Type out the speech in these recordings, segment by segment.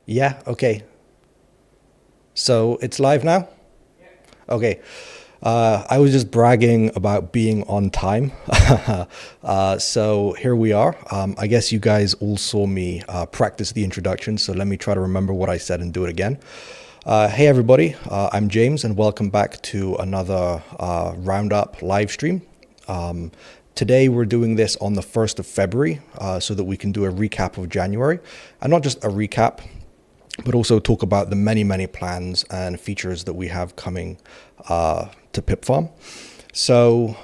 Yeah, okay. So it's live now? Okay. I was just bragging about being on time. So here we are. I guess you guys all saw me practice the introduction, so let me try to remember what I said and do it again. Hey, everybody. I'm James, and welcome back to another Roundup live stream. Today, we're doing this on the 1st of February so that we can do a recap of January. And not just a recap, but also talk about the many, many plans and features that we have coming to PipFarm. So,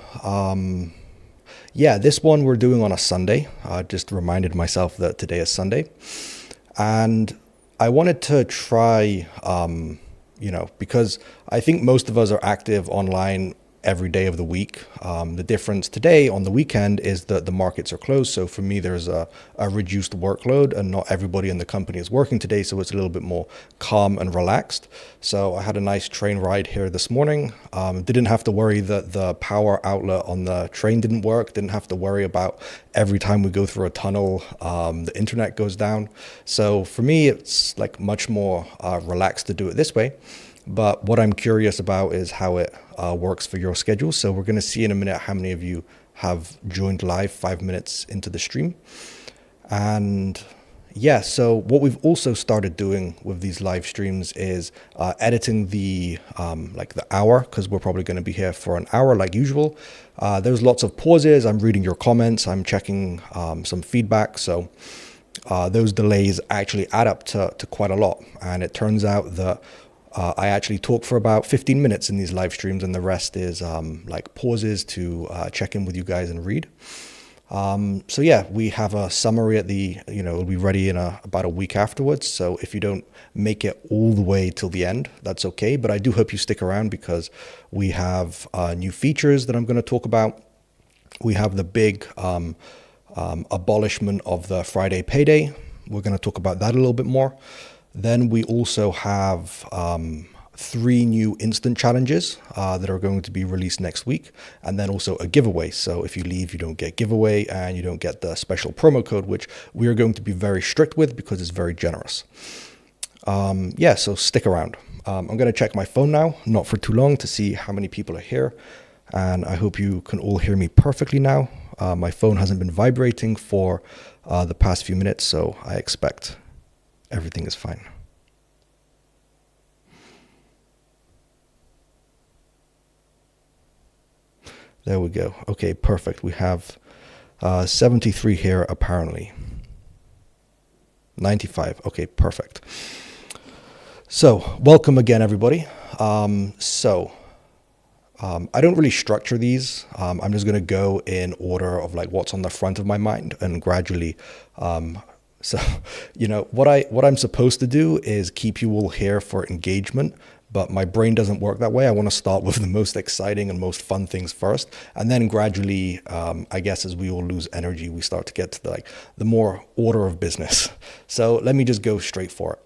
yeah, this one we're doing on a Sunday. I just reminded myself that today is Sunday. And I wanted to try, because I think most of us are active online every day of the week. The difference today on the weekend is that the markets are closed. So for me, there's a reduced workload and not everybody in the company is working today. So it's a little bit more calm and relaxed. So I had a nice train ride here this morning. Didn't have to worry that the power outlet on the train didn't work. Didn't have to worry about every time we go through a tunnel, the internet goes down. So for me, it's like much more relaxed to do it this way. But what I'm curious about is how it works for your schedule. So we're going to see in a minute how many of you have joined live 5 minutes into the stream. And yeah, so what we've also started doing with these live streams is editing the the hour, because we're probably going to be here for an hour like usual. There's lots of pauses. I'm reading your comments. I'm checking some feedback. So those delays actually add up to quite a lot. And it turns out that I actually talk for about 15 minutes in these live streams, and the rest is like pauses to check in with you guys and read. So yeah, we have a summary at it'll be ready in about a week afterwards. So if you don't make it all the way till the end, that's okay. But I do hope you stick around because we have new features that I'm going to talk about. We have the big abolishment of the Friday Payday. We're going to talk about that a little bit more. Then we also have 3 new instant challenges that are going to be released next week, and then also a giveaway. So if you leave, you don't get giveaway and you don't get the special promo code, which we are going to be very strict with because it's very generous. Yeah, so stick around. I'm going to check my phone now, not for too long, to see how many people are here. And I hope you can all hear me perfectly now. My phone hasn't been vibrating for the past few minutes, so I expect everything is fine. There we go. Okay, perfect. We have 73 here apparently. 95. Okay, perfect. So welcome again, everybody. I don't really structure these. I'm just going to go in order of like what's on the front of my mind and gradually so, what I'm supposed to do is keep you all here for engagement, but my brain doesn't work that way. I want to start with the most exciting and most fun things first, and then gradually, I guess, as we all lose energy, we start to get to the more order of business. So let me just go straight for it.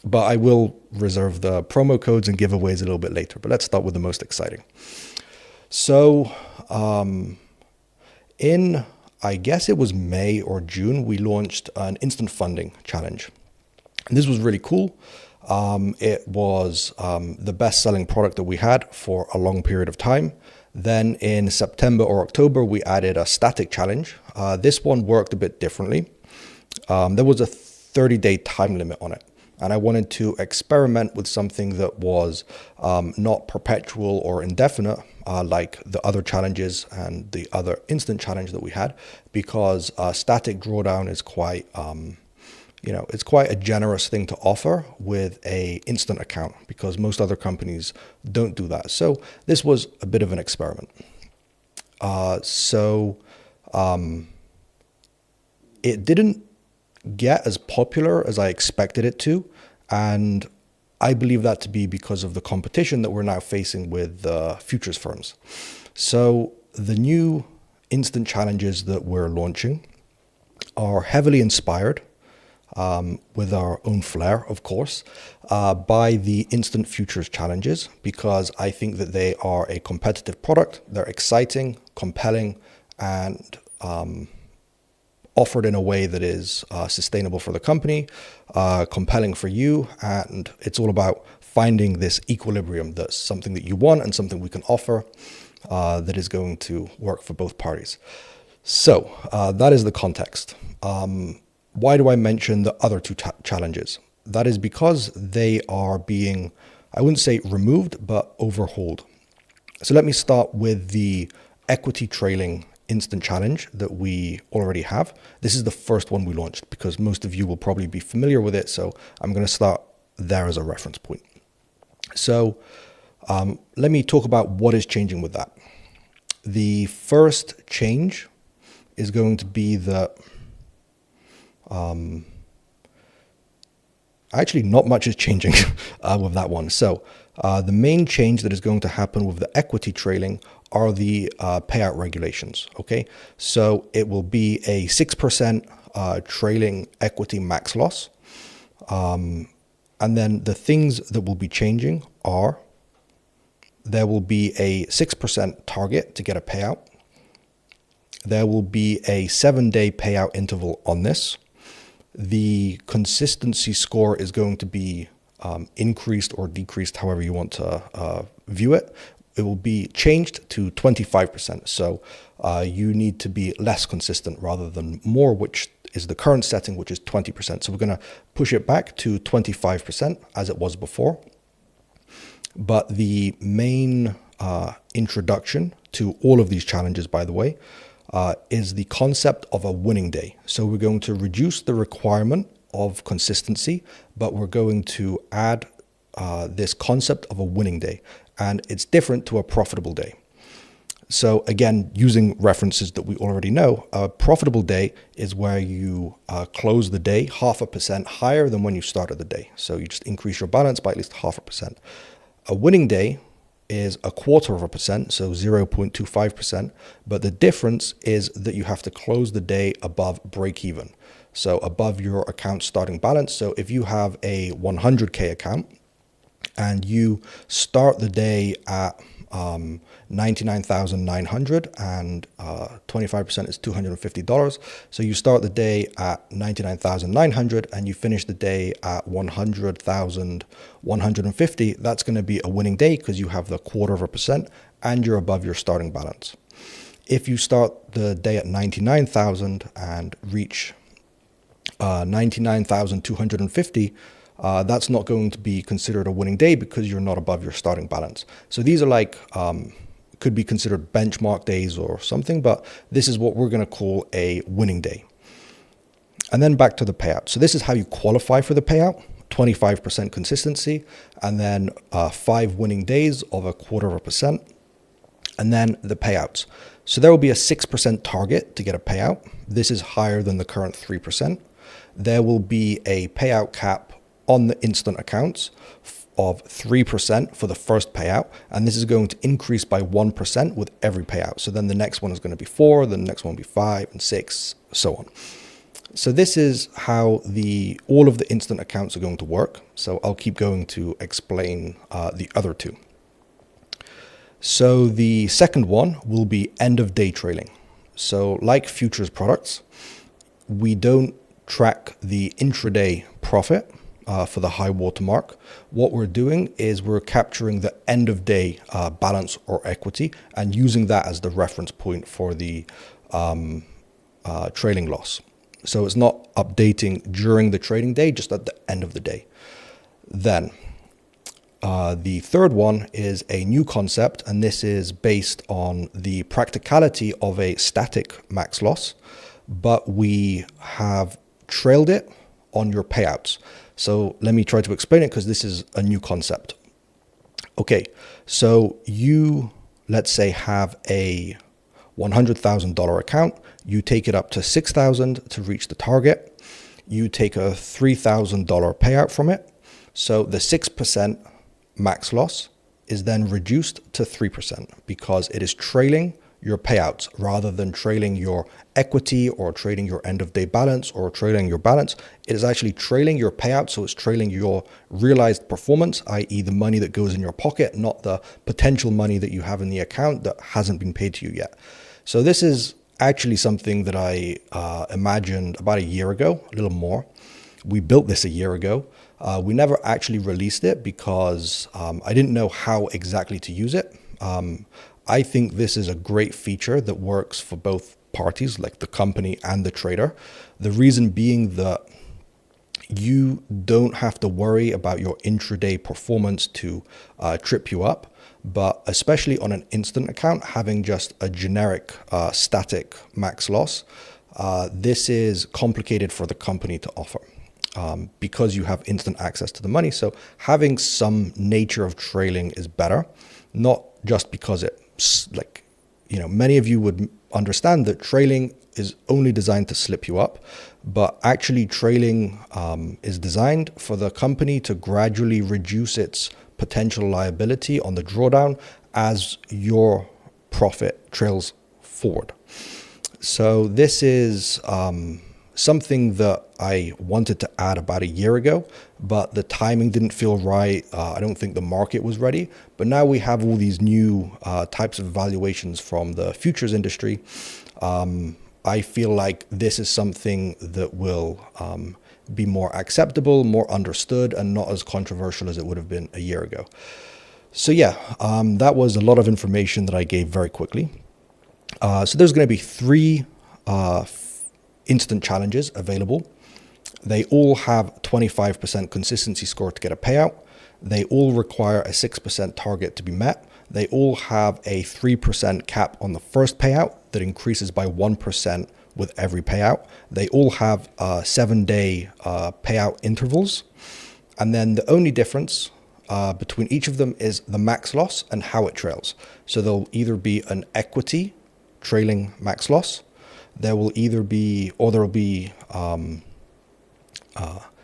But I will reserve the promo codes and giveaways a little bit later. But let's start with the most exciting. So, I guess it was May or June, we launched an instant funding challenge. And this was really cool. It was the best selling product that we had for a long period of time. Then in September or October, we added a static challenge. This one worked a bit differently. There was a 30-day time limit on it. And I wanted to experiment with something that was not perpetual or indefinite, like the other challenges and the other instant challenge that we had, because static drawdown is quite, it's quite a generous thing to offer with a instant account, because most other companies don't do that. So this was a bit of an experiment. It didn't get as popular as I expected it to, and I believe that to be because of the competition that we're now facing with futures firms. So the new instant challenges that we're launching are heavily inspired, with our own flair, of course, by the instant futures challenges, because I think that they are a competitive product. They're exciting, compelling, and offered in a way that is sustainable for the company, compelling for you, and it's all about finding this equilibrium that's something that you want and something we can offer that is going to work for both parties. So that is the context. Why do I mention the other two challenges? That is because they are being, I wouldn't say removed, but overhauled. So let me start with the equity trailing instant challenge that we already have. This is the first one we launched because most of you will probably be familiar with it. So I'm going to start there as a reference point. So let me talk about what is changing with that. The first change is going to be the actually not much is changing with that one. So the main change that is going to happen with the equity trailing are the payout regulations. Okay, so it will be a 6% trailing equity max loss, and then the things that will be changing are there will be a 6% target to get a payout. There will be a 7-day payout interval on this. The consistency score is going to be increased or decreased, however you want to view it. It will be changed to 25%. So you need to be less consistent rather than more, which is the current setting, which is 20%. So we're going to push it back to 25% as it was before. But the main introduction to all of these challenges, by the way, is the concept of a winning day. So we're going to reduce the requirement of consistency, but we're going to add this concept of a winning day. And it's different to a profitable day. So again, using references that we already know, a profitable day is where you close the day 0.5% higher than when you started the day. So you just increase your balance by at least 0.5%. A winning day is 0.25%, so 0.25%. But the difference is that you have to close the day above break even. So above your account starting balance. So if you have a 100K account and you start the day at 99,900 and 25% is $250. So you start the day at 99,900 and you finish the day at 100,150. That's going to be a winning day because you have the 0.25% and you're above your starting balance. If you start the day at 99,000 and reach 99,250, that's not going to be considered a winning day because you're not above your starting balance. So these are like, could be considered benchmark days or something, but this is what we're going to call a winning day. And then back to the payout. So this is how you qualify for the payout, 25% consistency, and then 5 winning days of 0.25%, and then the payouts. So there will be a 6% target to get a payout. This is higher than the current 3%. There will be a payout cap on the instant accounts of 3% for the first payout, and this is going to increase by 1% with every payout. So then the next one is going to be 4, then the next one will be 5 and 6, so on. So this is how all of the instant accounts are going to work. So I'll keep going to explain the other two. So the second one will be end of day trailing. So like futures products, we don't track the intraday profit for the high watermark. What we're doing is we're capturing the end of day balance or equity and using that as the reference point for the trailing loss. So it's not updating during the trading day, just at the end of the day. Then the third one is a new concept, and this is based on the practicality of a static max loss, but we have trailed it on your payouts. So let me try to explain it because this is a new concept. Okay, so you, let's say, have a $100,000 account. You take it up to $6,000 to reach the target. You take a $3,000 payout from it. So the 6% max loss is then reduced to 3% because it is trailing your payouts rather than trailing your equity or trailing your end of day balance or trailing your balance. It is actually trailing your payout. So it's trailing your realized performance, i.e. the money that goes in your pocket, not the potential money that you have in the account that hasn't been paid to you yet. So this is actually something that I imagined about a year ago, a little more. We built this a year ago. We never actually released it because I didn't know how exactly to use it. I think this is a great feature that works for both parties, like the company and the trader. The reason being that you don't have to worry about your intraday performance to trip you up, but especially on an instant account, having just a generic static max loss, this is complicated for the company to offer. Because you have instant access to the money. So having some nature of trailing is better, not just because it's like, many of you would understand that trailing is only designed to slip you up, but actually trailing is designed for the company to gradually reduce its potential liability on the drawdown as your profit trails forward. So this is something that I wanted to add about a year ago, but the timing didn't feel right. I don't think the market was ready. But now we have all these new types of valuations from the futures industry. I feel like this is something that will be more acceptable, more understood, and not as controversial as it would have been a year ago. So yeah, that was a lot of information that I gave very quickly. So there's going to be 3 instant challenges available. They all have 25% consistency score to get a payout. They all require a 6% target to be met. They all have a 3% cap on the first payout that increases by 1% with every payout. They all have 7-day payout intervals. And then the only difference between each of them is the max loss and how it trails. So there'll either be an equity trailing max loss. There will either be, or there will be,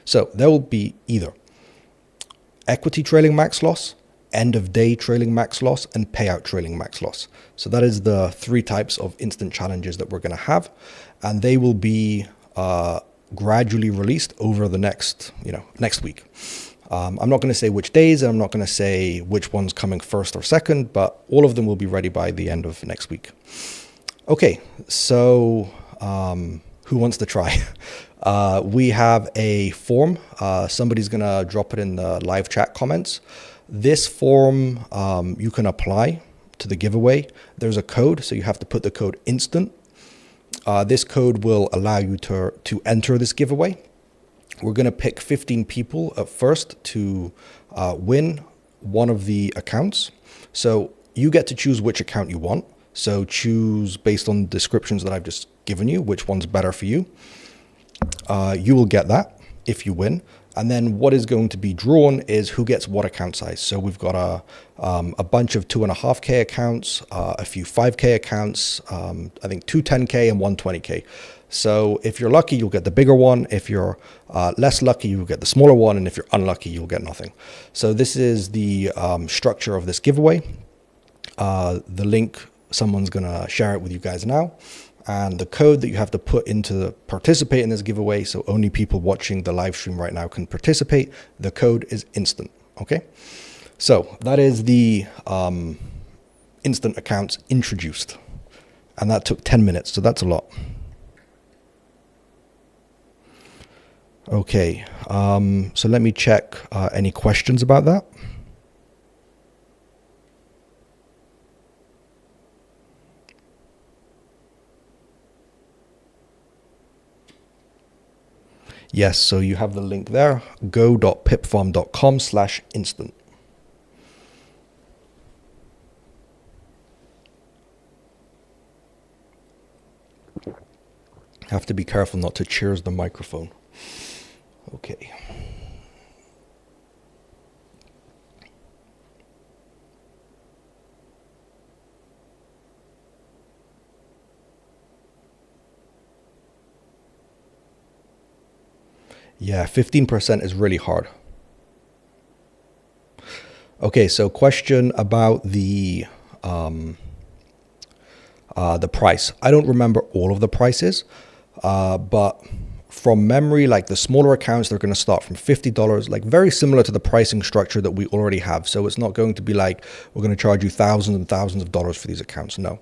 so there will be either equity trailing max loss, end of day trailing max loss, and payout trailing max loss. So that is the 3 types of instant challenges that we're going to have, and they will be gradually released over the next week. I'm not going to say which days, and I'm not going to say which one's coming first or second, but all of them will be ready by the end of next week. Okay, so who wants to try? We have a form. Somebody's going to drop it in the live chat comments. This form, you can apply to the giveaway. There's a code, so you have to put the code INSTANT. This code will allow you to enter this giveaway. We're going to pick 15 people at first to win one of the accounts. So you get to choose which account you want. So choose based on the descriptions that I've just given you, which one's better for you. You will get that if you win. And then what is going to be drawn is who gets what account size. So we've got a bunch of 2.5K accounts, a few 5K accounts, I think 2 10K and 1 20K. So if you're lucky, you'll get the bigger one. If you're less lucky, you'll get the smaller one. And if you're unlucky, you'll get nothing. So this is the structure of this giveaway. The link, someone's going to share it with you guys now. And the code that you have to put into participate in this giveaway, so only people watching the live stream right now can participate, the code is INSTANT. Okay, so that is the instant accounts introduced, and that took 10 minutes, so that's a lot. Okay, so let me check any questions about that. Yes, so you have the link there, go.pipfarm.com/instant. Have to be careful not to cheers the microphone. Okay. Yeah, 15% is really hard. Okay, so question about the price. I don't remember all of the prices, but from memory, like the smaller accounts, they're going to start from $50, like very similar to the pricing structure that we already have. So it's not going to be like, we're going to charge you thousands and thousands of dollars for these accounts. No.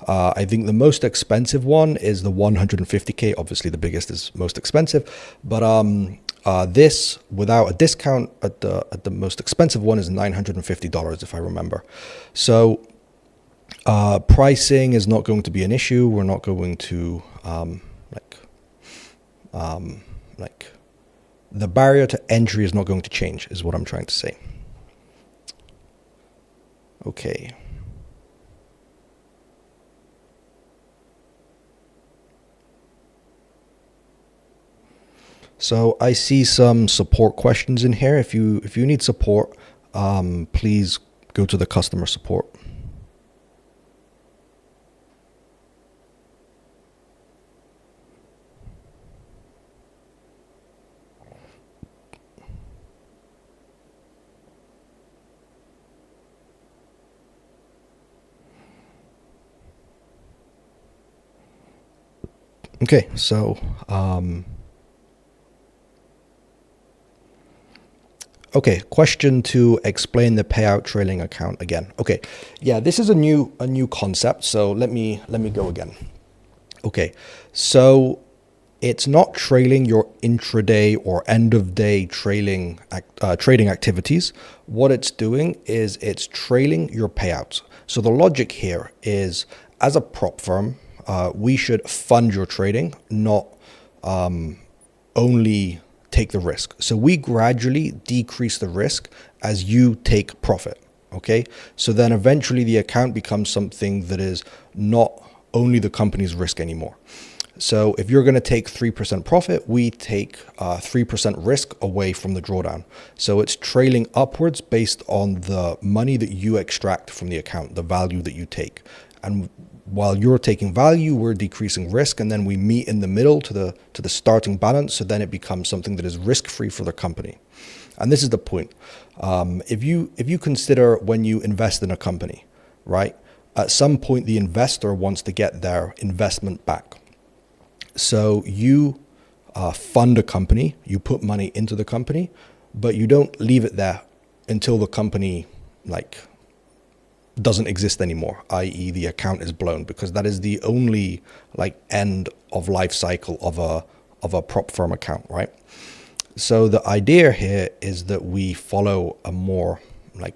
I think the most expensive one is the 150K. Obviously the biggest is most expensive, but this without a discount at the most expensive one is $950 if I remember. So pricing is not going to be an issue. We're not going to like the barrier to entry is not going to change, is what I'm trying to say. Okay. So I see some support questions in here. If you need support, please go to the customer support. Okay, so okay, question to explain the payout trailing account again. Okay, yeah, this is a new concept. So let me go again. Okay, so it's not trailing your intraday or end of day trading activities. What it's doing is it's trailing your payouts. So the logic here is, as a prop firm, we should fund your trading, not only take the risk. So we gradually decrease the risk as you take profit. Okay. So then eventually the account becomes something that is not only the company's risk anymore. So if you're going to take 3% profit, we take 3% risk away from the drawdown. So it's trailing upwards based on the money that you extract from the account, the value that you take. And while you're taking value, we're decreasing risk, and then we meet in the middle to the starting balance. So then it becomes something that is risk-free for the company. And this is the point. If you consider when you invest in a company, right? At some point, the investor wants to get their investment back. So you fund a company, you put money into the company, but you don't leave it there until the company doesn't exist anymore, i.e. the account is blown, because that is the only end of life cycle of a prop firm account, right? So the idea here is that we follow a more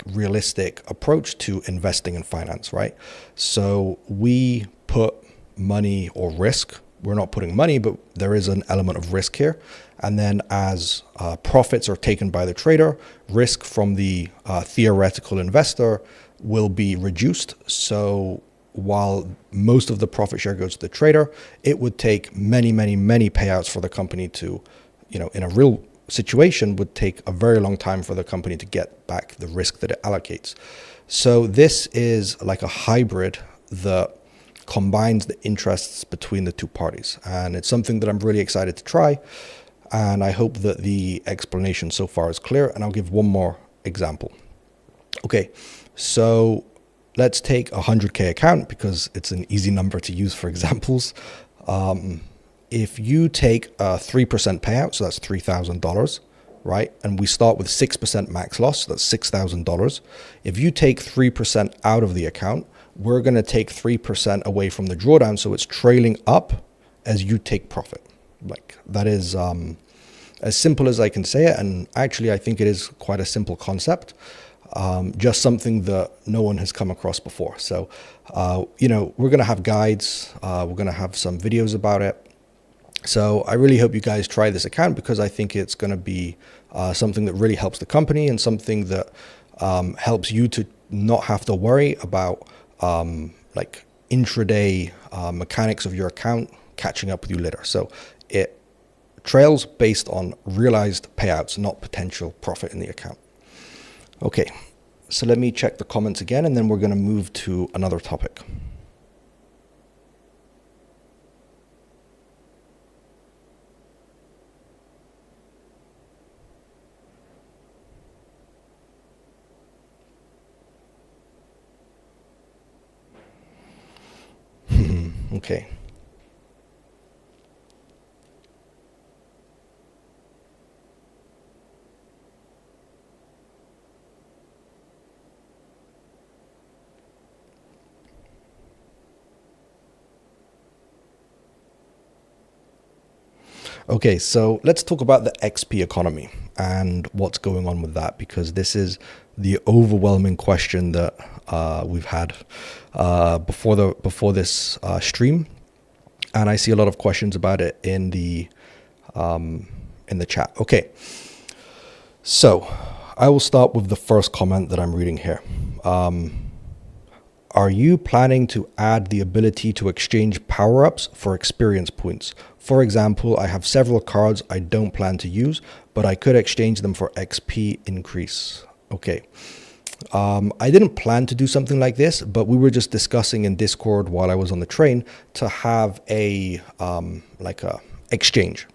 realistic approach to investing in finance, right? So we put money or risk. We're not putting money, but there is an element of risk here. And then as profits are taken by the trader, risk from the theoretical investor will be reduced. So while most of the profit share goes to the trader, it would take many payouts for the company to, in a real situation, would take a very long time for the company to get back the risk that it allocates. So this is like a hybrid that combines the interests between the two parties. And it's something that I'm really excited to try. And I hope that the explanation so far is clear. And I'll give one more example. Okay, so let's take a 100K account because it's an easy number to use for examples. If you take a 3% payout, so that's $3,000, right? And we start with 6% max loss, so that's $6,000. If you take 3% out of the account, we're going to take 3% away from the drawdown. So it's trailing up as you take profit. That is as simple as I can say it. And actually, I think it is quite a simple concept. Just something that no one has come across before. So, we're going to have guides. We're going to have some videos about it. So I really hope you guys try this account because I think it's going to be something that really helps the company and something that helps you to not have to worry about intraday mechanics of your account catching up with you later. So it trails based on realized payouts, not potential profit in the account. Okay, so let me check the comments again, and then we're going to move to another topic. Okay. Okay, so let's talk about the XP economy and what's going on with that, because this is the overwhelming question that we've had before this stream, and I see a lot of questions about it in the chat. Okay, so I will start with the first comment that I'm reading here. Are you planning to add the ability to exchange power-ups for experience points? For example, I have several cards I don't plan to use, but I could exchange them for XP increase. Okay. I didn't plan to do something like this, but we were just discussing in Discord while I was on the train to have a exchange.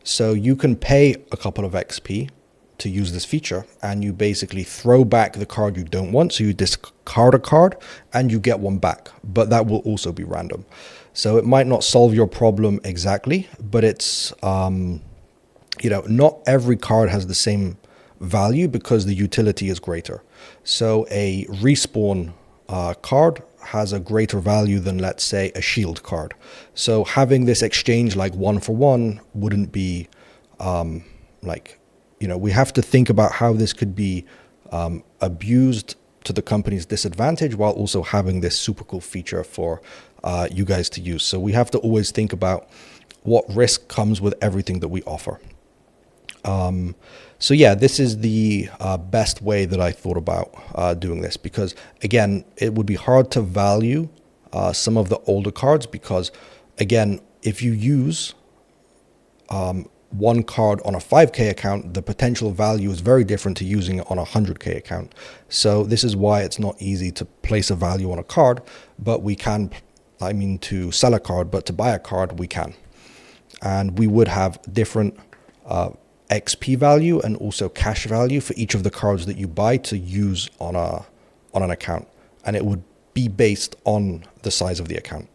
So you can pay a couple of XP to use this feature, and you basically throw back the card you don't want. So you discard a card and you get one back, but that will also be random. So it might not solve your problem exactly, but it's, not every card has the same value because the utility is greater. So a respawn card has a greater value than, let's say, a shield card. So having this exchange like 1-for-1 wouldn't be we have to think about how this could be abused to the company's disadvantage while also having this super cool feature for you guys to use. So we have to always think about what risk comes with everything that we offer. So yeah, this is the best way that I thought about doing this, because again, it would be hard to value some of the older cards, because again, if you use one card on a 5K account, the potential value is very different to using it on a 100K account. So this is why it's not easy to place a value on a card, but we can, to sell a card, but to buy a card, we can. And we would have different XP value and also cash value for each of the cards that you buy to use on an account. And it would be based on the size of the account.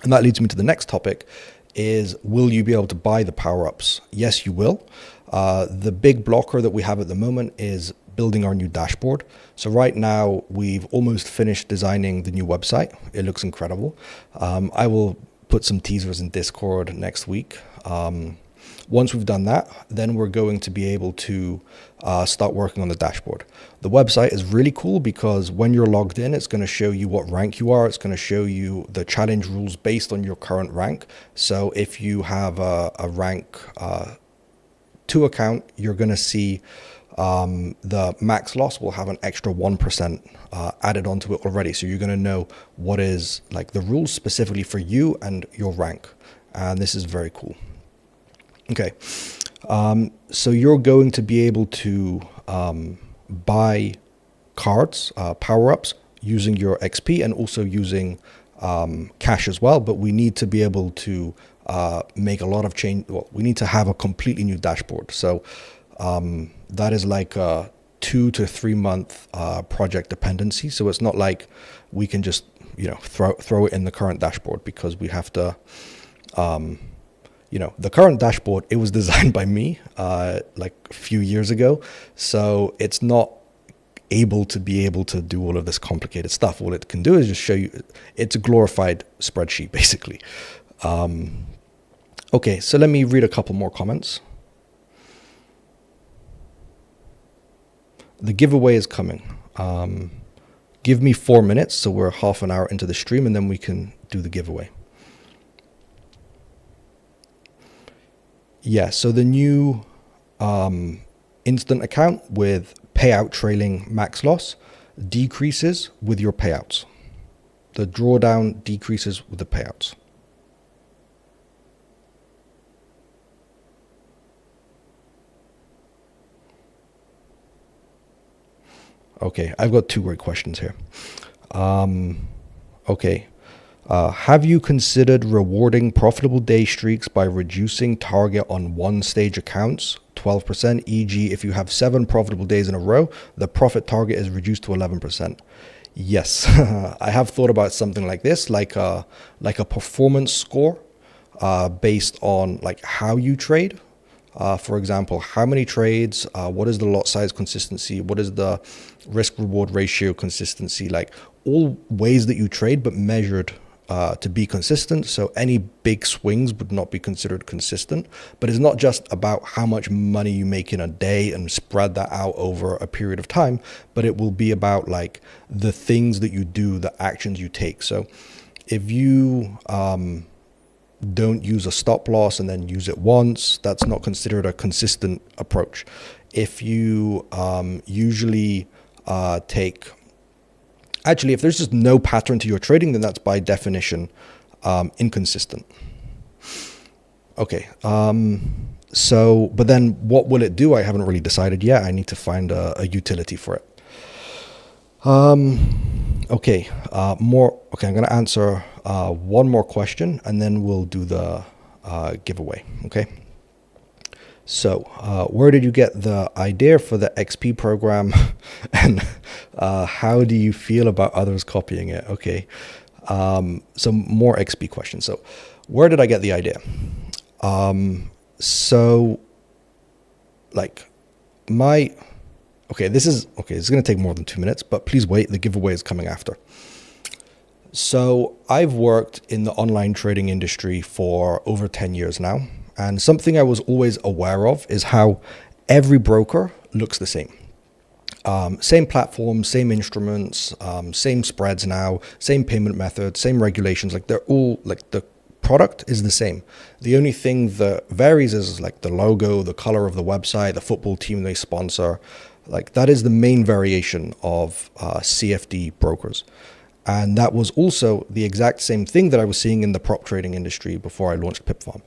And that leads me to the next topic, is will you be able to buy the power-ups? Yes, you will. The big blocker that we have at the moment is building our new dashboard. So right now we've almost finished designing the new website. It looks incredible. I will put some teasers in Discord next week. Once we've done that, then we're going to be able to start working on the dashboard. The website is really cool because when you're logged in, it's going to show you what rank you are. It's going to show you the challenge rules based on your current rank. So if you have a rank 2 account, you're going to see the max loss will have an extra 1% added onto it already. So you're going to know what is like the rules specifically for you and your rank. And this is very cool. Okay, so you're going to be able to buy cards, power-ups, using your XP and also using cash as well. But we need to be able to make a lot of change. Well, we need to have a completely new dashboard. So that is like a 2 to 3 month project dependency. So it's not like we can just throw it in the current dashboard, because we have to. The current dashboard, it was designed by me like a few years ago. So it's not able to do all of this complicated stuff. All it can do is just show you, it's a glorified spreadsheet, basically. Okay, so let me read a couple more comments. The giveaway is coming. Give me 4 minutes, so we're half an hour into the stream, and then we can do the giveaway. Yeah, so the new instant account with payout trailing max loss decreases with your payouts. The drawdown decreases with the payouts. Okay, I've got 2 great questions here. Okay. Have you considered rewarding profitable day streaks by reducing target on one-stage accounts 12%, e.g. if you have 7 profitable days in a row, the profit target is reduced to 11%? Yes, I have thought about something like this, like a performance score based on like how you trade. For example, how many trades, what is the lot size consistency, what is the risk reward ratio consistency, like all ways that you trade, but measured to be consistent. So any big swings would not be considered consistent. But it's not just about how much money you make in a day and spread that out over a period of time, but it will be about like the things that you do, the actions you take. So if you don't use a stop loss and then use it once, that's not considered a consistent approach. If you usually take, actually, if there's just no pattern to your trading, then that's by definition inconsistent. Okay, so, but then what will it do? I haven't really decided yet. I need to find a utility for it. Okay, okay, I'm going to answer one more question and then we'll do the giveaway, okay? So, where did you get the idea for the XP program and how do you feel about others copying it? Okay, some more XP questions. So, where did I get the idea? So, like, this is going to take more than 2 minutes, but please wait, the giveaway is coming after. So, I've worked in the online trading industry for over 10 years now. And something I was always aware of is how every broker looks the same. Same platform, same instruments, same spreads now, same payment method, same regulations. Like they're all like the product is the same. The only thing that varies is like the logo, the color of the website, the football team they sponsor. Like that is the main variation of CFD brokers. And that was also the exact same thing that I was seeing in the prop trading industry before I launched PipFarm.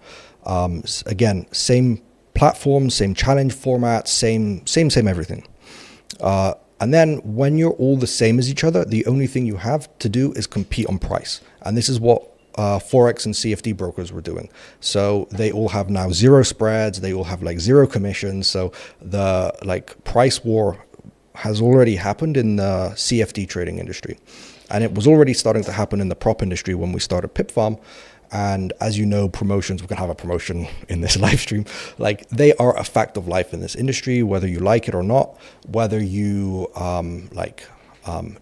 Again, same platform, same challenge format, same everything. And then when you're all the same as each other, the only thing you have to do is compete on price. And this is what Forex and CFD brokers were doing. So they all have now zero spreads. They all have like zero commissions. So the like price war has already happened in the CFD trading industry. And it was already starting to happen in the prop industry when we started PipFarm. And as you know, promotions, we're going to have a promotion in this live stream. Like they are a fact of life in this industry, whether you like it or not, whether you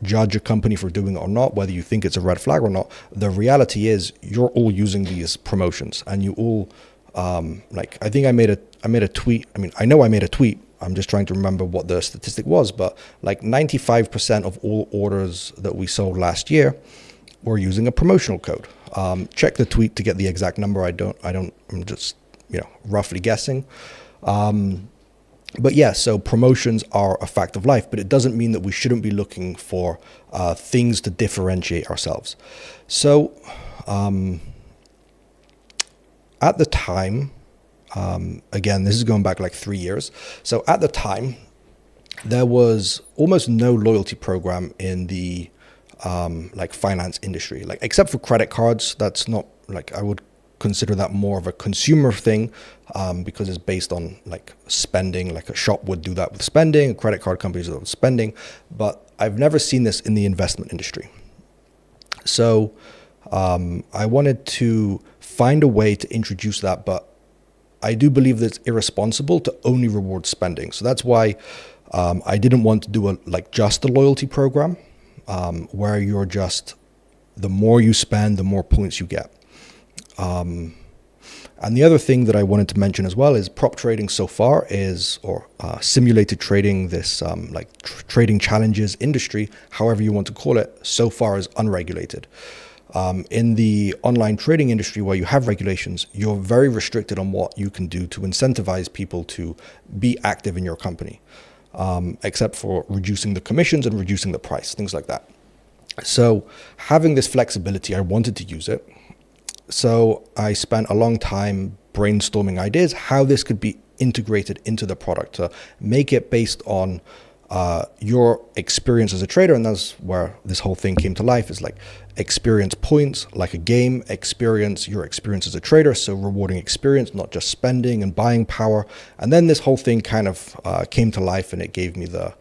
judge a company for doing it or not, whether you think it's a red flag or not. The reality is you're all using these promotions and you all I think I made a tweet. I mean, I know I made a tweet. I'm just trying to remember what the statistic was, but like 95% of all orders that we sold last year were using a promotional code. Check the tweet to get the exact number. I'm just, roughly guessing. But yeah, so promotions are a fact of life, but it doesn't mean that we shouldn't be looking for things to differentiate ourselves. So at the time, again, this is going back like 3 years. So at the time, there was almost no loyalty program in the finance industry, like except for credit cards. That's not like, I would consider that more of a consumer thing because it's based on like spending. Like a shop would do that with spending, credit card companies do that with spending, but I've never seen this in the investment industry. So I wanted to find a way to introduce that, but I do believe that it's irresponsible to only reward spending. So that's why I didn't want to do just a loyalty program where you're just, the more you spend, the more points you get. And the other thing that I wanted to mention as well is prop trading so far is, or simulated trading, this trading challenges industry, however you want to call it, so far is unregulated. In the online trading industry where you have regulations, you're very restricted on what you can do to incentivize people to be active in your company, except for reducing the commissions and reducing the price, things like that. So having this flexibility, I wanted to use it. So I spent a long time brainstorming ideas, how this could be integrated into the product to make it based on your experience as a trader. And that's where this whole thing came to life, is like experience points, like a game, your experience as a trader. So rewarding experience, not just spending and buying power. And then this whole thing kind of came to life, and it gave me the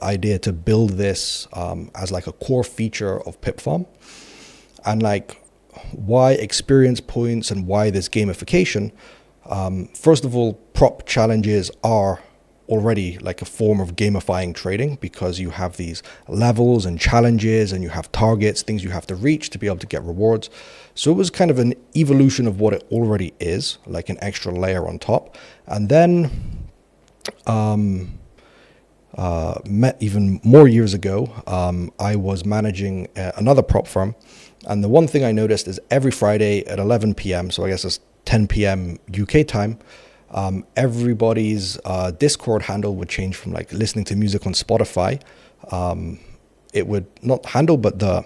idea to build this as like a core feature of PipFarm. And like, why experience points and why this gamification? First of all, prop challenges are already like a form of gamifying trading, because you have these levels and challenges and you have targets, things you have to reach to be able to get rewards. So it was kind of an evolution of what it already is, like an extra layer on top. And then even more years ago, I was managing another prop firm. And the one thing I noticed is every Friday at 11 p.m., so I guess it's 10 p.m. UK time, everybody's Discord handle would change from like listening to music on Spotify. It would not handle, but the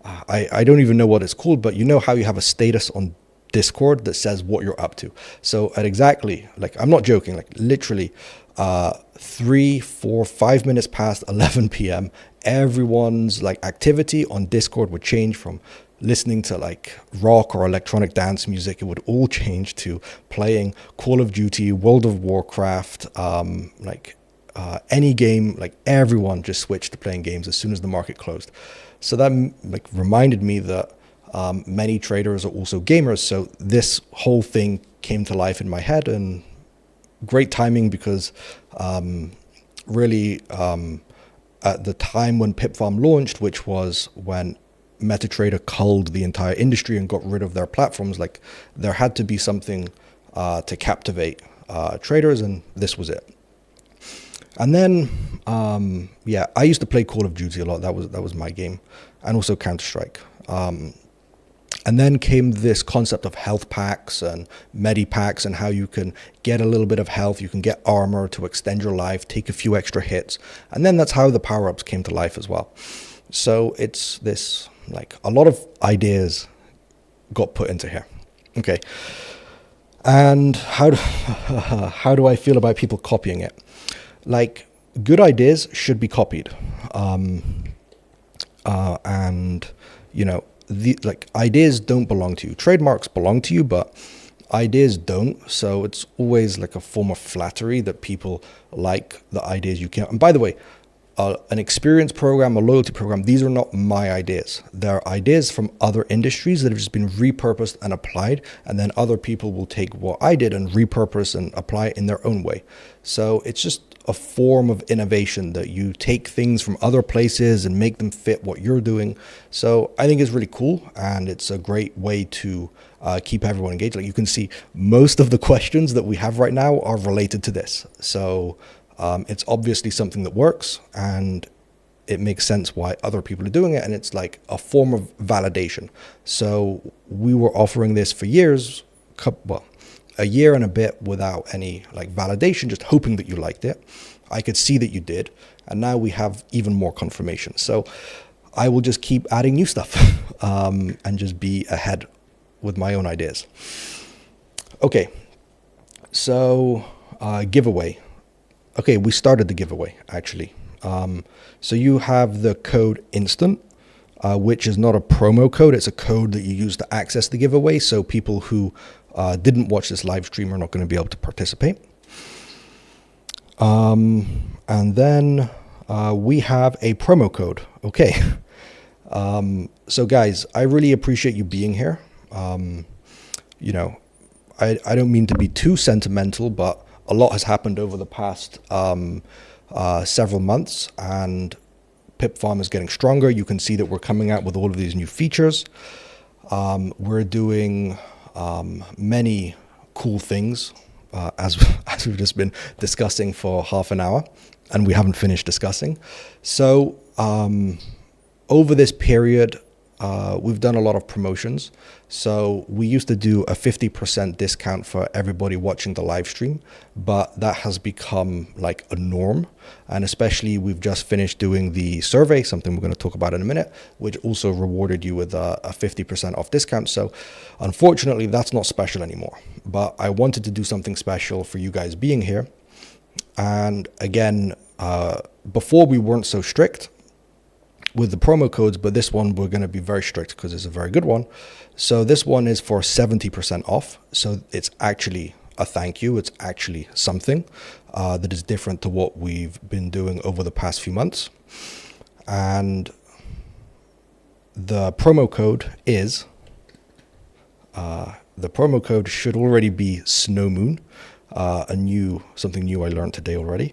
I don't even know what it's called, but you know how you have a status on Discord that says what you're up to. So at exactly, like, I'm not joking, like literally 3, 4, 5 minutes past 11 p.m., everyone's like activity on Discord would change from listening to like rock or electronic dance music. It would all change to playing Call of Duty, World of Warcraft, any game. Like everyone just switched to playing games as soon as the market closed. So that like reminded me that many traders are also gamers. So this whole thing came to life in my head, and great timing, because really at the time when PipFarm launched, which was when MetaTrader culled the entire industry and got rid of their platforms, like there had to be something to captivate traders, and this was it. And then, I used to play Call of Duty a lot. That was my game, and also Counter-Strike. And then came this concept of health packs and medi packs, and how you can get a little bit of health, you can get armor to extend your life, take a few extra hits. And then that's how the power-ups came to life as well. So it's this, like, a lot of ideas got put into here. Okay. And how do I feel about people copying it? Like, good ideas should be copied. And, you know, ideas don't belong to you. Trademarks belong to you, but ideas don't. So it's always like a form of flattery that people like the ideas you can. And by the way, an experience program, a loyalty program, these are not my ideas. They're ideas from other industries that have just been repurposed and applied, and then other people will take what I did and repurpose and apply it in their own way. So it's just a form of innovation, that you take things from other places and make them fit what you're doing. So I think it's really cool, and it's a great way to keep everyone engaged. Like you can see, most of the questions that we have right now are related to this. So it's obviously something that works, and it makes sense why other people are doing it, and it's like a form of validation. So we were offering this for years, a year and a bit, without any like validation, just hoping that you liked it. I could see that you did, and now we have even more confirmation. So I will just keep adding new stuff and just be ahead with my own ideas. Okay, so giveaway. Okay, we started the giveaway, actually. So you have the code INSTANT, which is not a promo code. It's a code that you use to access the giveaway. So people who didn't watch this live stream are not going to be able to participate. And then we have a promo code. Okay. So guys, I really appreciate you being here. You know, I don't mean to be too sentimental, but a lot has happened over the past several months, and PipFarm is getting stronger. You can see that we're coming out with all of these new features. We're doing many cool things, as we've just been discussing for half an hour, and we haven't finished discussing. So over this period, we've done a lot of promotions. So we used to do a 50% discount for everybody watching the live stream, but that has become like a norm. And especially, we've just finished doing the survey, something we're going to talk about in a minute, which also rewarded you with a 50% off discount. So unfortunately, that's not special anymore. But I wanted to do something special for you guys being here. And again, before we weren't so strict with the promo codes, but this one we're going to be very strict because it's a very good one. So this one is for 70% off. So it's actually a thank you. It's actually something that is different to what we've been doing over the past few months. And the promo code is, the promo code should already be Snow Moon. something new I learned today already.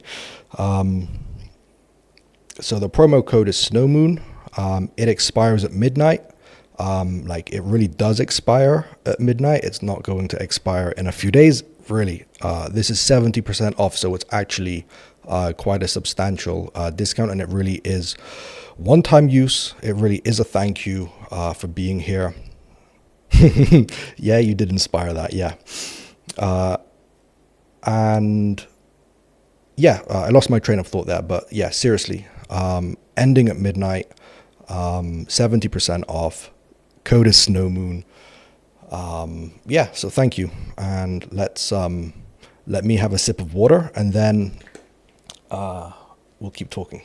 So the promo code is Snowmoon. It expires at midnight. Like it really does expire at midnight. It's not going to expire in a few days. Really, this is 70% off, so it's actually quite a substantial discount, and it really is one-time use. It really is a thank you for being here. Yeah, you did inspire that. Yeah, and yeah, I lost my train of thought there, but yeah, seriously, ending at midnight, 70% off. Code is Snowmoon. Yeah, so thank you, and let me have a sip of water, and then we'll keep talking.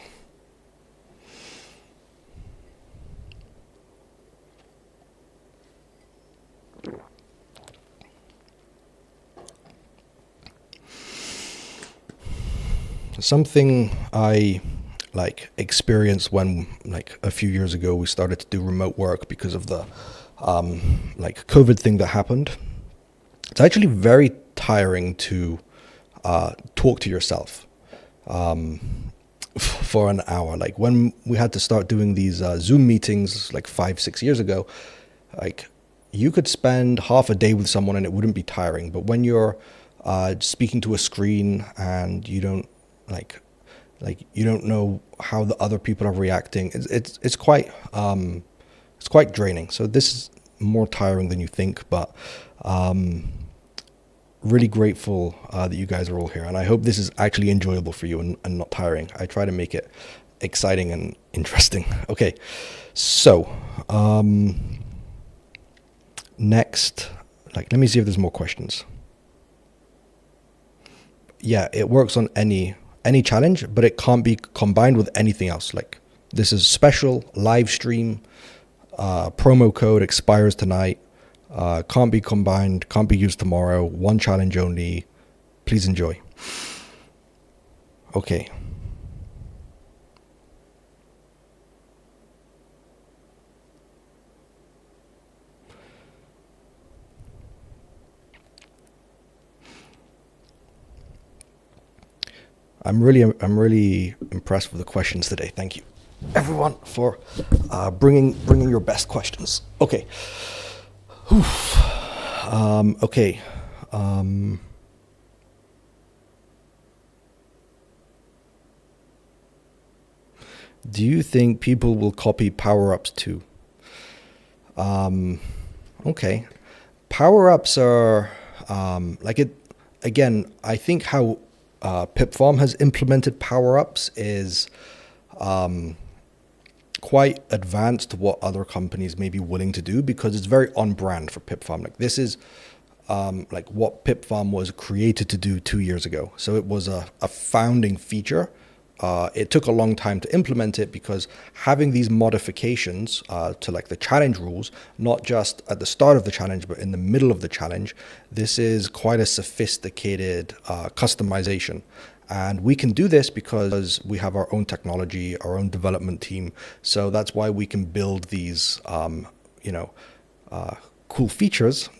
Something I experienced when a few years ago we started to do remote work because of the COVID thing that happened. It's actually very tiring to talk to yourself for an hour. Like when we had to start doing these Zoom meetings 5-6 years ago, you could spend half a day with someone and it wouldn't be tiring. But when you're speaking to a screen and you don't you don't know how the other people are reacting, it's quite draining. So this is more tiring than you think, but really grateful that you guys are all here, and I hope this is actually enjoyable for you and not tiring. I try to make it exciting and interesting. Okay, so next, let me see if there's more questions. Yeah, it works on any challenge, but it can't be combined with anything else. This is special live stream, promo code expires tonight, can't be combined, can't be used tomorrow, one challenge only. Please enjoy. Okay. I'm really impressed with the questions today. Thank you, everyone, for bringing your best questions. Okay. Okay. Do you think people will copy power-ups too? Okay. Power-ups are again, I think how PipFarm has implemented power-ups is quite advanced to what other companies may be willing to do, because it's very on brand for PipFarm. This is what PipFarm was created to do 2 years ago. So it was a founding feature. It took a long time to implement it because having these modifications to the challenge rules, not just at the start of the challenge, but in the middle of the challenge, this is quite a sophisticated customization. And we can do this because we have our own technology, our own development team. So that's why we can build these, cool features.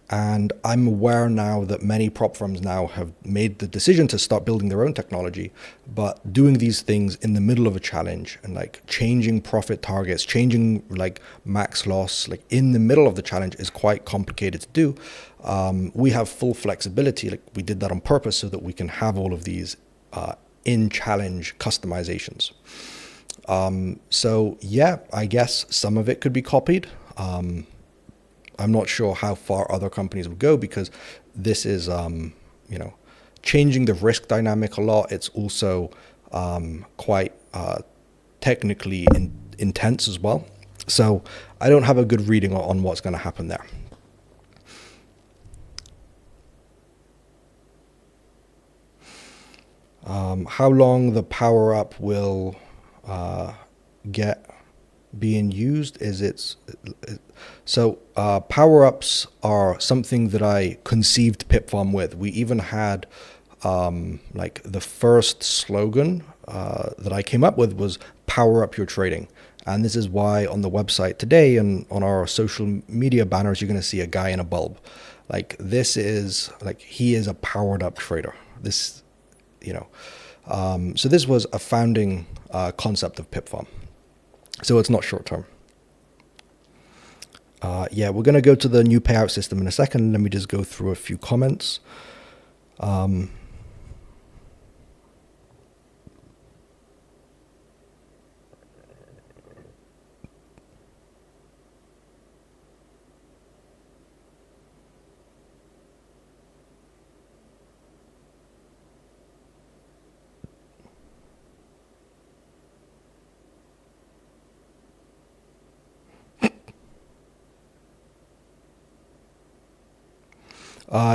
And I'm aware now that many prop firms now have made the decision to start building their own technology, but doing these things in the middle of a challenge and changing profit targets, changing max loss, in the middle of the challenge is quite complicated to do. We have full flexibility. We did that on purpose so that we can have all of these in challenge customizations. So yeah, I guess some of it could be copied. I'm not sure how far other companies would go, because this is, changing the risk dynamic a lot. It's also quite technically intense as well. So I don't have a good reading on what's going to happen there. How long the power up will get being used is so power-ups are something that I conceived PipFarm with. We even had the first slogan that I came up with was power up your trading. And this is why on the website today and on our social media banners, you're going to see a guy in a bulb. Like this is like, he is a powered up trader. This, you know, so this was a founding concept of PipFarm. So it's not short term. Yeah, we're going to go to the new payout system in a second. Let me just go through a few comments.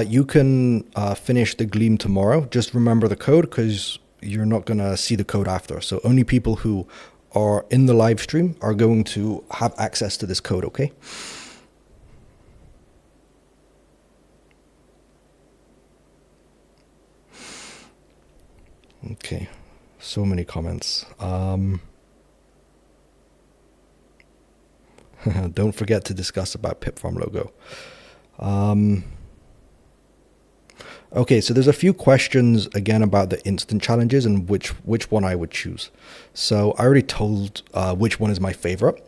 You can finish the Gleam tomorrow. Just remember the code because you're not going to see the code after. So only people who are in the live stream are going to have access to this code, okay? Okay, so many comments. Don't forget to discuss about PipFarm logo. Okay, so there's a few questions again about the instant challenges and which one I would choose. So I already told which one is my favorite,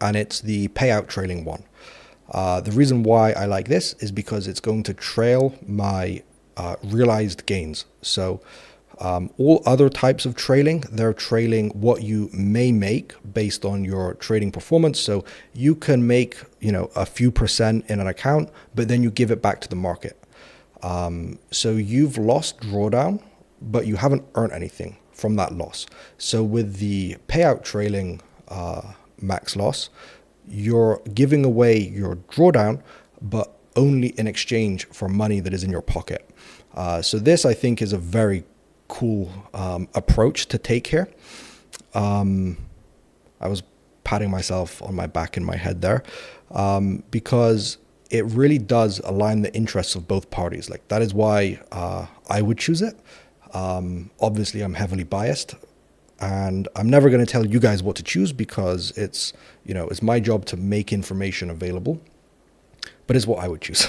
and it's the payout trailing one. The reason why I like this is because it's going to trail my realized gains. So all other types of trailing, they're trailing what you may make based on your trading performance. So you can make, you know, a few percent in an account, but then you give it back to the market. So you've lost drawdown, but you haven't earned anything from that loss. So with the payout trailing max loss, you're giving away your drawdown, but only in exchange for money that is in your pocket. So this, I think, is a very cool approach to take here. I was patting myself on my back in my head there because it really does align the interests of both parties. Like that is why I would choose it. Obviously, I'm heavily biased, and I'm never going to tell you guys what to choose because it's, you know, it's my job to make information available. But it's what I would choose.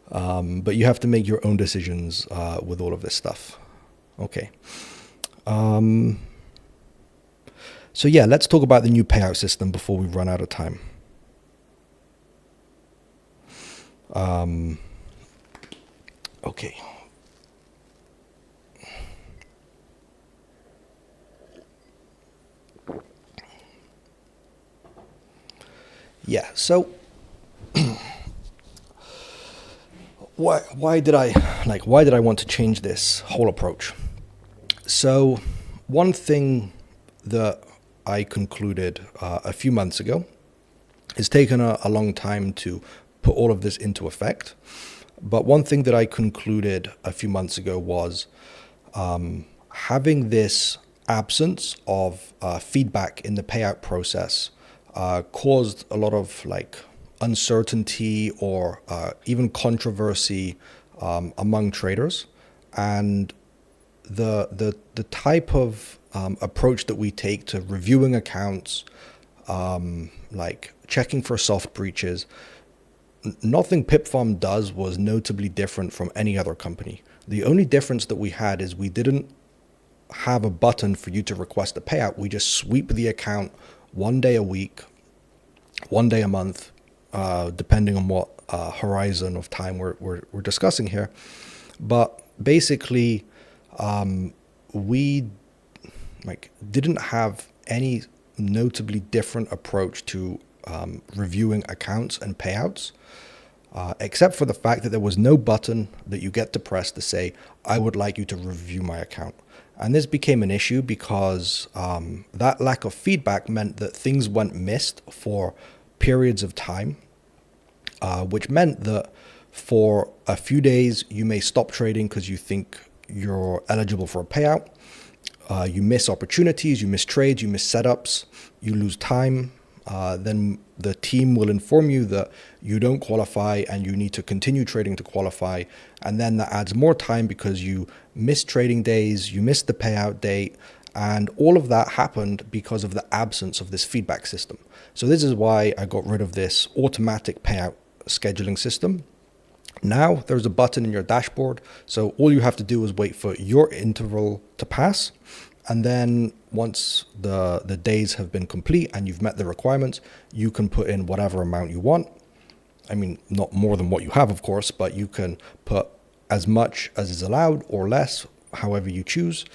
But you have to make your own decisions with all of this stuff. Okay. So yeah, let's talk about the new payout system before we run out of time. Okay. Yeah, so why did I want to change this whole approach? So one thing that I concluded a few months ago, it's taken a long time to put all of this into effect. But one thing that I concluded a few months ago was having this absence of feedback in the payout process caused a lot of like uncertainty or even controversy among traders. And the type of approach that we take to reviewing accounts, like checking for soft breaches, nothing PipFarm does was notably different from any other company. The only difference that we had is we didn't have a button for you to request a payout. We just sweep the account one day a week, one day a month, depending on what horizon of time we're discussing here. But basically, we didn't have any notably different approach to reviewing accounts and payouts, except for the fact that there was no button that you get to press to say, I would like you to review my account. And this became an issue because that lack of feedback meant that things went missed for periods of time, which meant that for a few days, you may stop trading because you think you're eligible for a payout. You miss opportunities, you miss trades, you miss setups, you lose time. Then the team will inform you that you don't qualify and you need to continue trading to qualify. And then that adds more time because you miss trading days, you miss the payout date. And all of that happened because of the absence of this feedback system. So this is why I got rid of this automatic payout scheduling system. Now there's a button in your dashboard. So all you have to do is wait for your interval to pass. And then once the days have been complete and you've met the requirements, you can put in whatever amount you want. I mean, not more than what you have, of course, but you can put as much as is allowed or less, however you choose.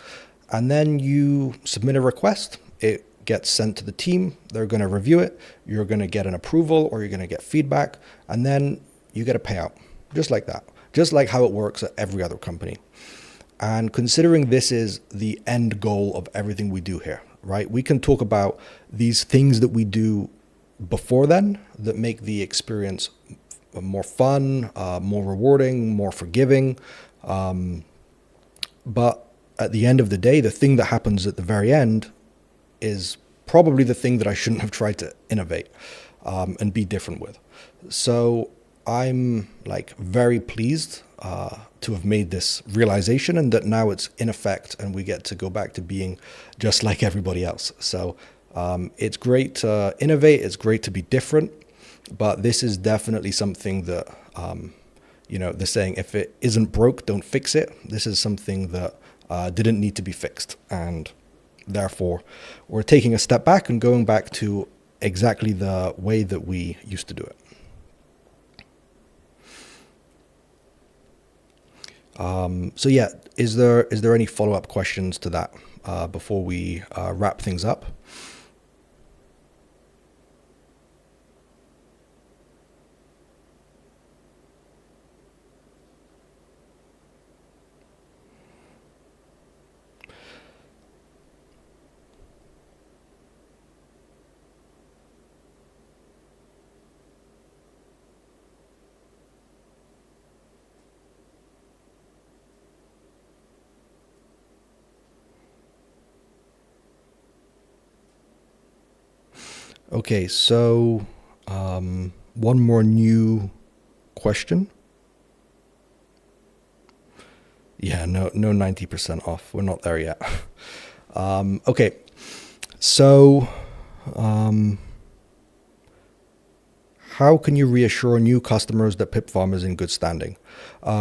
And then you submit a request. It gets sent to the team. They're going to review it. You're going to get an approval or you're going to get feedback. And then you get a payout, just like that, just like how it works at every other company. And considering this is the end goal of everything we do here, right? We can talk about these things that we do before then that make the experience more fun, more rewarding, more forgiving. But at the end of the day, the thing that happens at the very end is probably the thing that I shouldn't have tried to innovate and be different with. So I'm like very pleased to have made this realization and that now it's in effect and we get to go back to being just like everybody else. So it's great to innovate. It's great to be different, but this is definitely something that, the saying, if it isn't broke, don't fix it. This is something that didn't need to be fixed. And therefore, we're taking a step back and going back to exactly the way that we used to do it. So yeah, is there any follow-up questions to that before we wrap things up? Okay, so one more new question. Yeah, no 90% off. We're not there yet. Okay, so how can you reassure new customers that PipFarm is in good standing?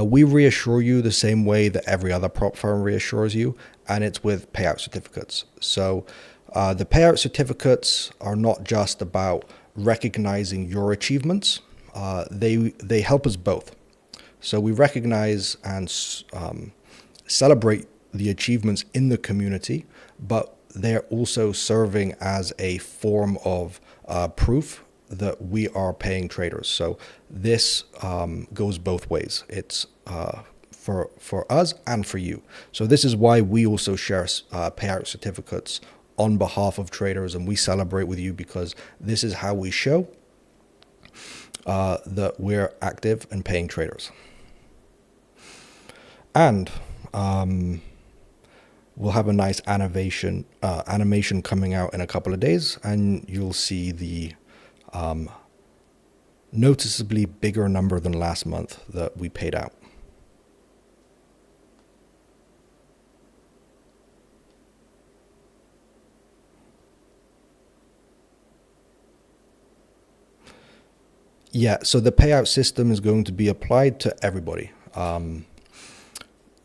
We reassure you the same way that every other prop firm reassures you, and it's with payout certificates. So the payout certificates are not just about recognizing your achievements. They help us both. So we recognize and celebrate the achievements in the community, but they're also serving as a form of proof that we are paying traders. So this goes both ways. It's for us and for you. So this is why we also share payout certificates on behalf of traders, and we celebrate with you because this is how we show that we're active and paying traders. And we'll have a nice animation coming out in a couple of days, and you'll see the noticeably bigger number than last month that we paid out. Yeah, so the payout system is going to be applied to everybody.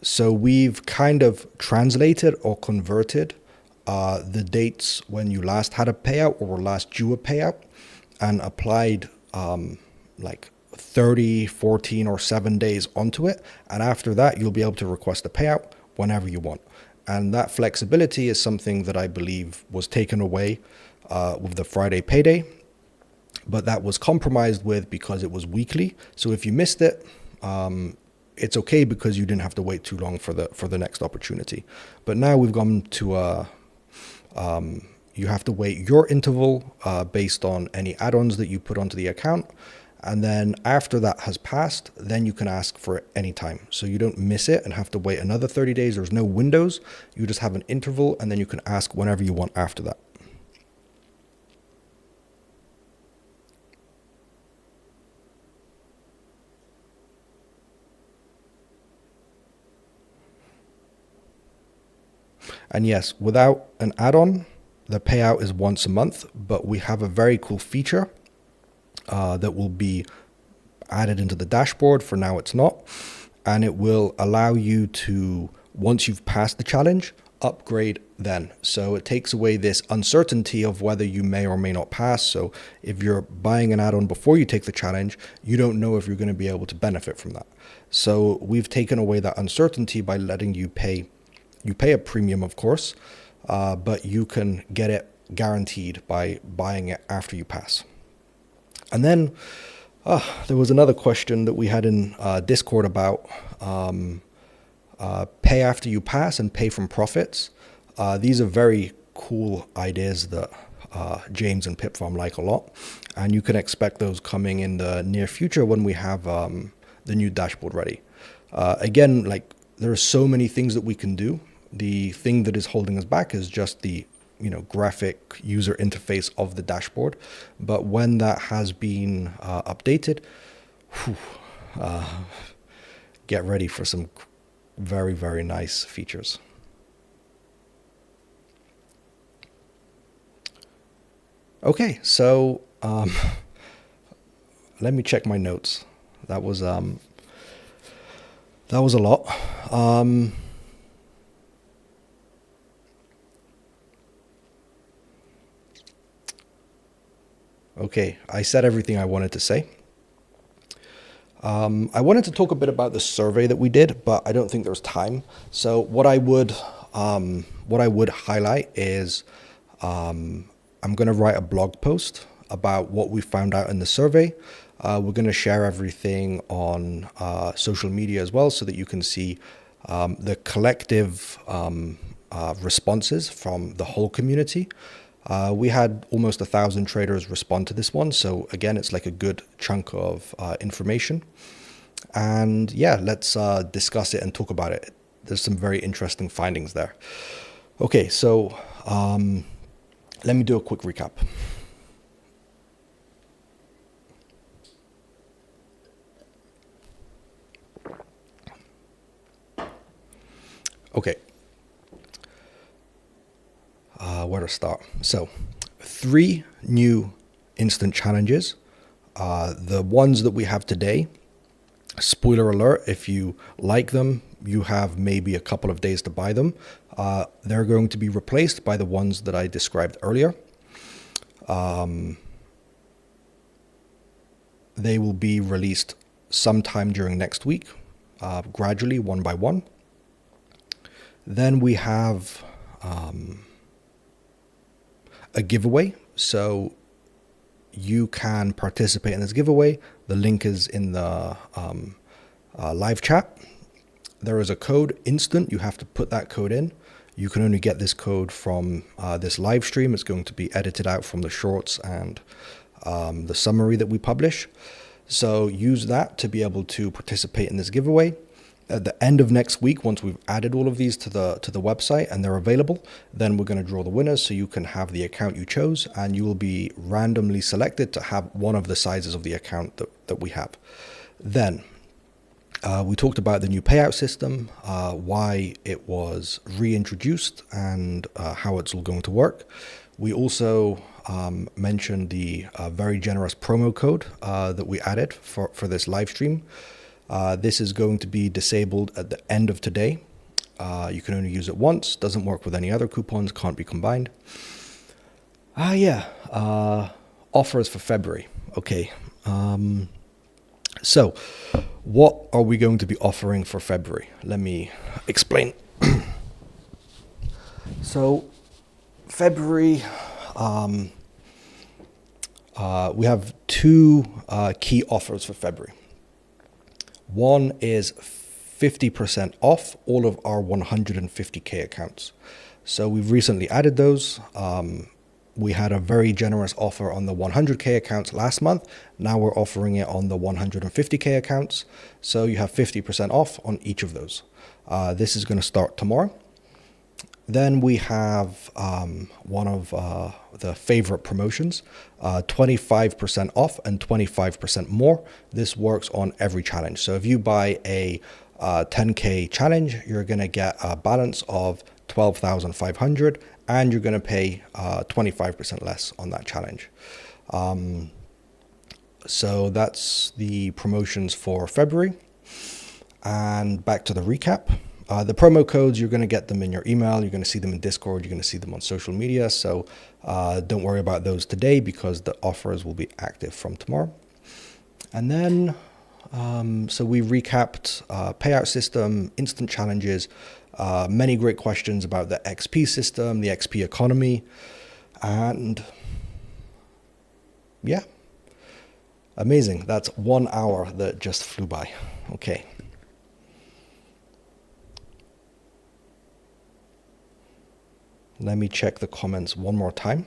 So we've kind of translated or converted the dates when you last had a payout or were last due a payout and applied like 30, 14, or 7 days onto it. And after that, you'll be able to request a payout whenever you want. And that flexibility is something that I believe was taken away with the Friday payday, but that was compromised with because it was weekly. So if you missed it, it's okay because you didn't have to wait too long for the next opportunity. But now we've gone to you have to wait your interval based on any add-ons that you put onto the account. And then after that has passed, then you can ask for it anytime. So you don't miss it and have to wait another 30 days. There's no windows. You just have an interval, and then you can ask whenever you want after that. And yes, without an add-on, the payout is once a month, but we have a very cool feature that will be added into the dashboard. For now, it's not. And it will allow you to, once you've passed the challenge, upgrade then. So it takes away this uncertainty of whether you may or may not pass. So if you're buying an add-on before you take the challenge, you don't know if you're going to be able to benefit from that. So we've taken away that uncertainty by letting you pay. You pay a premium, of course, but you can get it guaranteed by buying it after you pass. And then there was another question that we had in Discord about pay after you pass and pay from profits. These are very cool ideas that James and PipFarm like a lot. And you can expect those coming in the near future when we have the new dashboard ready. Again, like there are so many things that we can do. The thing that is holding us back is just the graphic user interface of the dashboard. But when that has been updated, get ready for some very, very nice features. Okay, so let me check my notes. That was a lot. Okay, I said everything I wanted to say. I wanted to talk a bit about the survey that we did, but I don't think there's time. So what I would highlight is I'm going to write a blog post about what we found out in the survey. We're going to share everything on social media as well, so that you can see the collective responses from the whole community. We had almost 1,000 traders respond to this one. So again, it's like a good chunk of information. And yeah, let's discuss it and talk about it. There's some very interesting findings there. Okay, so let me do a quick recap. Okay. Where to start? So 3 new instant challenges. The ones that we have today, spoiler alert, if you like them, you have maybe a couple of days to buy them. They're going to be replaced by the ones that I described earlier. They will be released sometime during next week, gradually, one by one. Then we have a giveaway, so you can participate in this giveaway. The link is in the live chat. There is a code, instant. You have to put that code in. You can only get this code from this live stream. It's going to be edited out from the shorts and the summary that we publish. So use that to be able to participate in this giveaway. At the end of next week, once we've added all of these to the website and they're available, then we're going to draw the winners, so you can have the account you chose, and you will be randomly selected to have one of the sizes of the account that we have. Then we talked about the new payout system, why it was reintroduced, and how it's all going to work. We also mentioned the very generous promo code that we added for this live stream. This is going to be disabled at the end of today. You can only use it once. Doesn't work with any other coupons. Can't be combined. Offers for February. Okay. So what are we going to be offering for February? Let me explain. So February, we have 2 key offers for February. One is 50% off all of our 150K accounts. So we've recently added those. We had a very generous offer on the 100K accounts last month. Now we're offering it on the 150K accounts. So you have 50% off on each of those. This is going to start tomorrow. Then we have one of the favorite promotions, 25% off and 25% more. This works on every challenge. So if you buy a 10K challenge, you're going to get a balance of 12,500, and you're going to pay 25% less on that challenge. So that's the promotions for February. And back to the recap. The promo codes, you're going to get them in your email. You're going to see them in Discord. You're going to see them on social media. So don't worry about those today because the offers will be active from tomorrow. And then, so we recapped payout system, instant challenges, many great questions about the XP system, the XP economy, and yeah, amazing. That's 1 hour that just flew by. Okay. Let me check the comments one more time.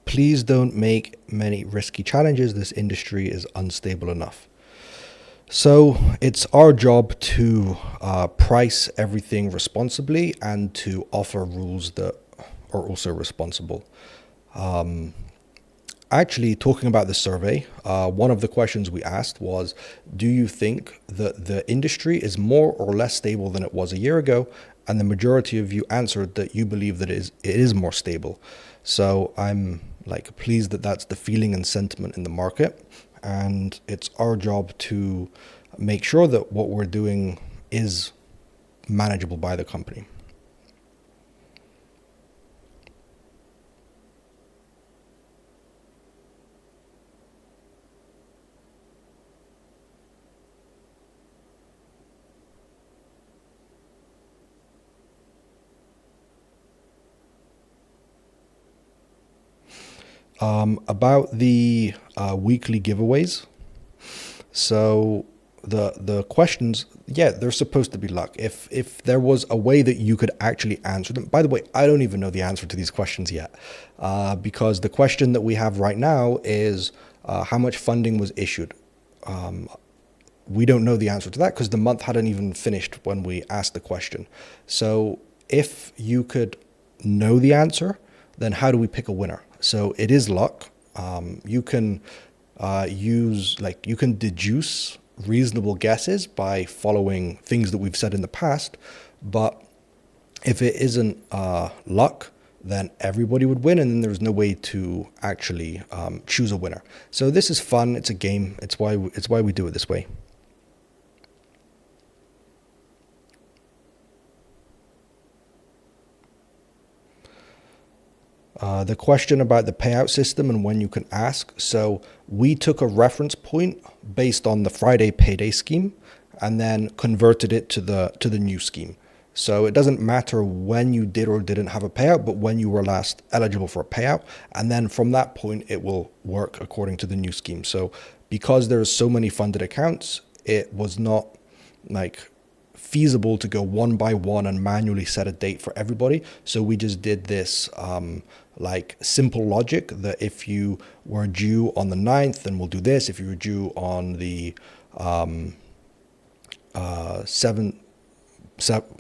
Please don't make many risky challenges. This industry is unstable enough. So it's our job to price everything responsibly and to offer rules that are also responsible. Actually, talking about the survey, one of the questions we asked was, do you think that the industry is more or less stable than it was a year ago? And the majority of you answered that you believe that it is more stable. So I'm pleased that that's the feeling and sentiment in the market. And it's our job to make sure that what we're doing is manageable by the company. About the weekly giveaways. So the questions, yeah, they're supposed to be luck. If there was a way that you could actually answer them. By the way, I don't even know the answer to these questions yet, because the question that we have right now is how much funding was issued. We don't know the answer to that because the month hadn't even finished when we asked the question. So if you could know the answer, then how do we pick a winner? So it is luck. You can you can deduce reasonable guesses by following things that we've said in the past. But if it isn't luck, then everybody would win, and then there's no way to actually choose a winner. So this is fun. It's a game. It's why we do it this way. The question about the payout system and when you can ask. So we took a reference point based on the Friday payday scheme and then converted it to the new scheme. So it doesn't matter when you did or didn't have a payout, but when you were last eligible for a payout. And then from that point, it will work according to the new scheme. So because there's so many funded accounts, it was not feasible to go one by one and manually set a date for everybody. So we just did this simple logic that if you were due on the 9th, then we'll do this. If you were due on the 7th,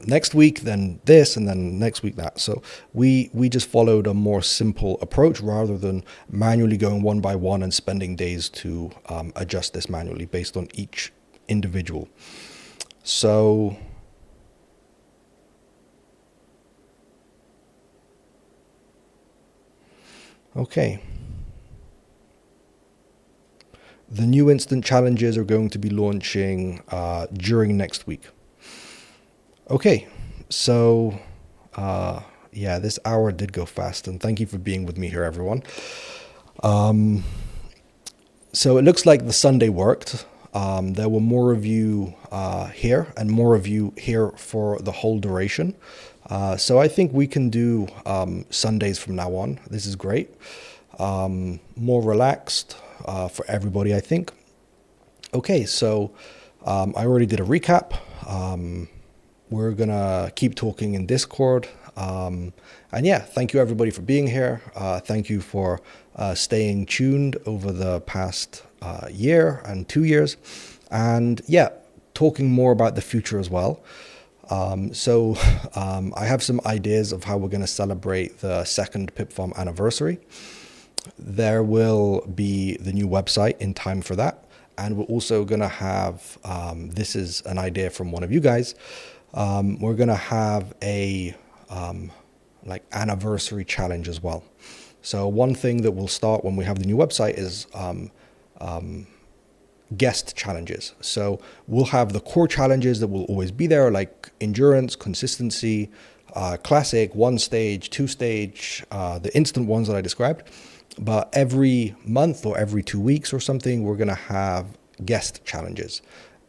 next week, then this, and then next week that. So we just followed a more simple approach rather than manually going one by one and spending days to adjust this manually based on each individual. So okay. The new instant challenges are going to be launching during next week. Okay, so yeah, this hour did go fast, and thank you for being with me here, everyone. So it looks like the Sunday worked. There were more of you here and more of you here for the whole duration. So I think we can do Sundays from now on. This is great. More relaxed for everybody, I think. Okay, so I already did a recap. We're going to keep talking in Discord. And yeah, thank you everybody for being here. Thank you for staying tuned over the past year and 2 years. And yeah, talking more about the future as well. So I have some ideas of how we're going to celebrate the second PipFarm anniversary. There will be the new website in time for that. And we're also going to have, this is an idea from one of you guys, we're going to have a like anniversary challenge as well. So one thing that will start when we have the new website is guest challenges. So we'll have the core challenges that will always be there, like endurance, consistency, classic, 1 stage, 2 stage, the instant ones that I described. But every month or every 2 weeks or something, we're going to have guest challenges.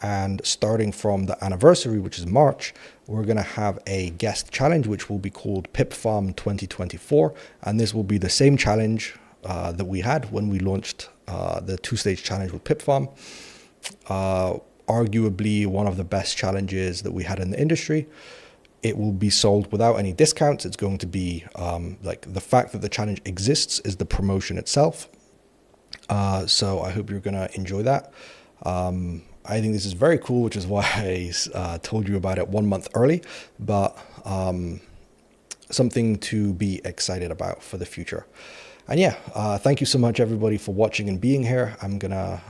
And starting from the anniversary, which is March, we're going to have a guest challenge, which will be called PipFarm 2024. And this will be the same challenge that we had when we launched the 2-stage challenge with PipFarm. Arguably one of the best challenges that we had in the industry. It will be sold without any discounts. It's going to be like the fact that the challenge exists is the promotion itself. So I hope you're going to enjoy that. I think this is very cool, which is why I told you about it 1 month early, but something to be excited about for the future. And yeah, thank you so much, everybody, for watching and being here. I'm going to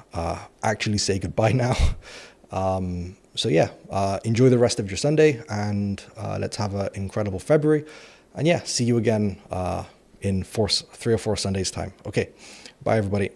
actually say goodbye now. So yeah, enjoy the rest of your Sunday, and let's have an incredible February. And yeah, see you again in 3 or 4 Sundays time. Okay, bye, everybody.